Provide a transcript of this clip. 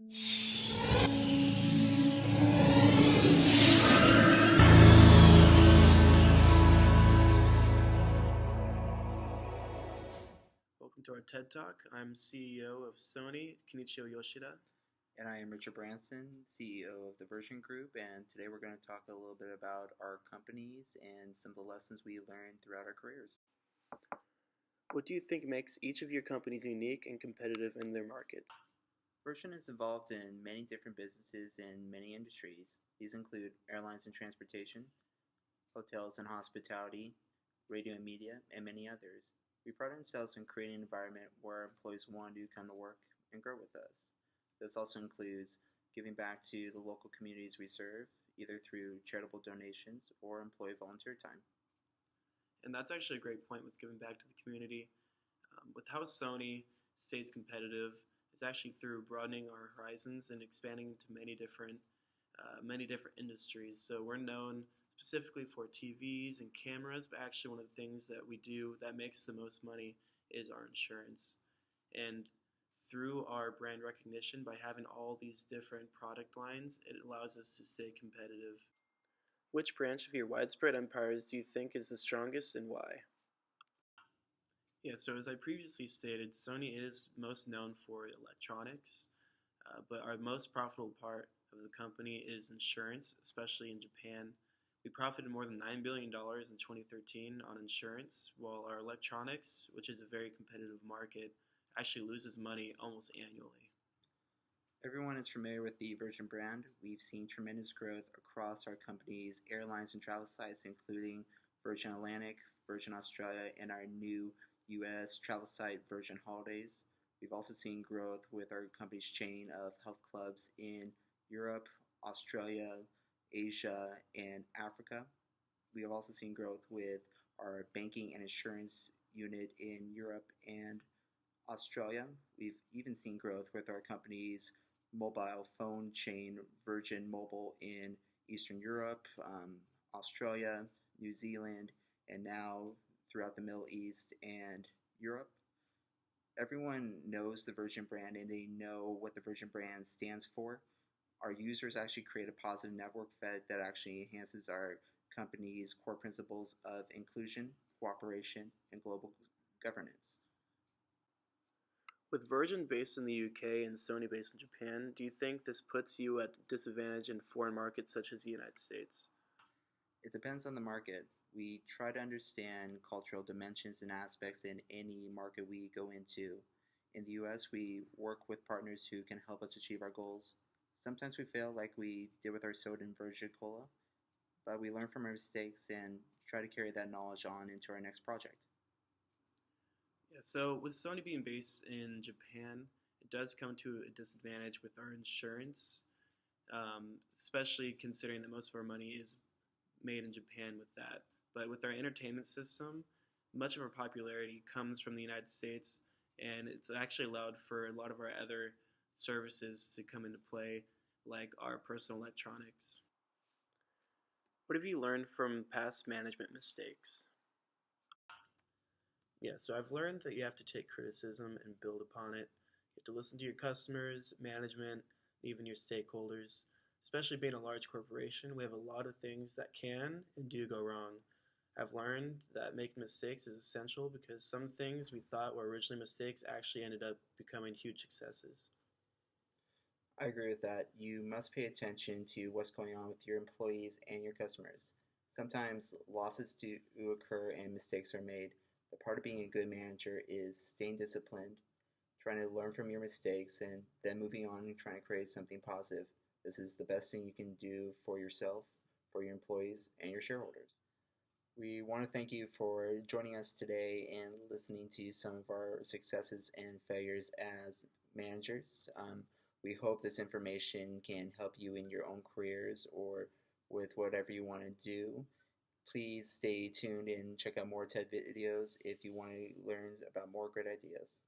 Welcome to our TED Talk. I'm CEO of Sony, Kenichiro Yoshida. And I am Richard Branson, CEO of the Version Group, and today we're going to talk a little bit about our companies and some of the lessons we learned throughout our careers. What do you think makes each of your companies unique and competitive in their market? Version is involved in many different businesses in many industries. These include airlines and transportation, hotels and hospitality, radio and media, and many others. We pride ourselves in creating an environment where our employees want to come to work and grow with us. This also includes giving back to the local communities we serve, either through charitable donations or employee volunteer time. And that's actually a great point with giving back to the community. With how Sony stays competitive is actually through broadening our horizons and expanding into many different industries. So we're known specifically for TVs and cameras, but actually one of the things that we do that makes the most money is our insurance. And through our brand recognition, by having all these different product lines, it allows us to stay competitive. Which branch of your widespread empires do you think is the strongest and why? Yeah, so as I previously stated, Sony is most known for electronics, but our most profitable part of the company is insurance, especially in Japan. We profited more than $9 billion in 2013 on insurance, while our electronics, which is a very competitive market, actually loses money almost annually. Everyone is familiar with the Virgin brand. We've seen tremendous growth across our company's airlines and travel sites, including Virgin Atlantic, Virgin Australia, and our new U.S. travel site, Virgin Holidays. We've also seen growth with our company's chain of health clubs in Europe, Australia, Asia, and Africa. We have also seen growth with our banking and insurance unit in Europe and Australia. We've even seen growth with our company's mobile phone chain, Virgin Mobile, in Eastern Europe, Australia, New Zealand, and now throughout the Middle East and Europe. Everyone knows the Virgin brand and they know what the Virgin brand stands for. Our users actually create a positive network effect that actually enhances our company's core principles of inclusion, cooperation, and global governance. With Virgin based in the UK and Sony based in Japan, do you think this puts you at a disadvantage in foreign markets such as the United States? It depends on the market. We try to understand cultural dimensions and aspects in any market we go into. In the US, we work with partners who can help us achieve our goals. Sometimes we fail like we did with our soda and Virgin Cola, but we learn from our mistakes and try to carry that knowledge on into our next project. Yeah, so with Sony being based in Japan, it does come to a disadvantage with our insurance, especially considering that most of our money is made in Japan with that. But with our entertainment system, much of our popularity comes from the United States, and it's actually allowed for a lot of our other services to come into play, like our personal electronics. What have you learned from past management mistakes? Yeah, so I've learned that you have to take criticism and build upon it. You have to listen to your customers, management, even your stakeholders. Especially being a large corporation, we have a lot of things that can and do go wrong. I've learned that making mistakes is essential because some things we thought were originally mistakes actually ended up becoming huge successes. I agree with that. You must pay attention to what's going on with your employees and your customers. Sometimes losses do occur and mistakes are made. But part of being a good manager is staying disciplined, trying to learn from your mistakes, and then moving on and trying to create something positive. This is the best thing you can do for yourself, for your employees, and your shareholders. We want to thank you for joining us today and listening to some of our successes and failures as managers. We hope this information can help you in your own careers or with whatever you want to do. Please stay tuned and check out more TED videos if you want to learn about more great ideas.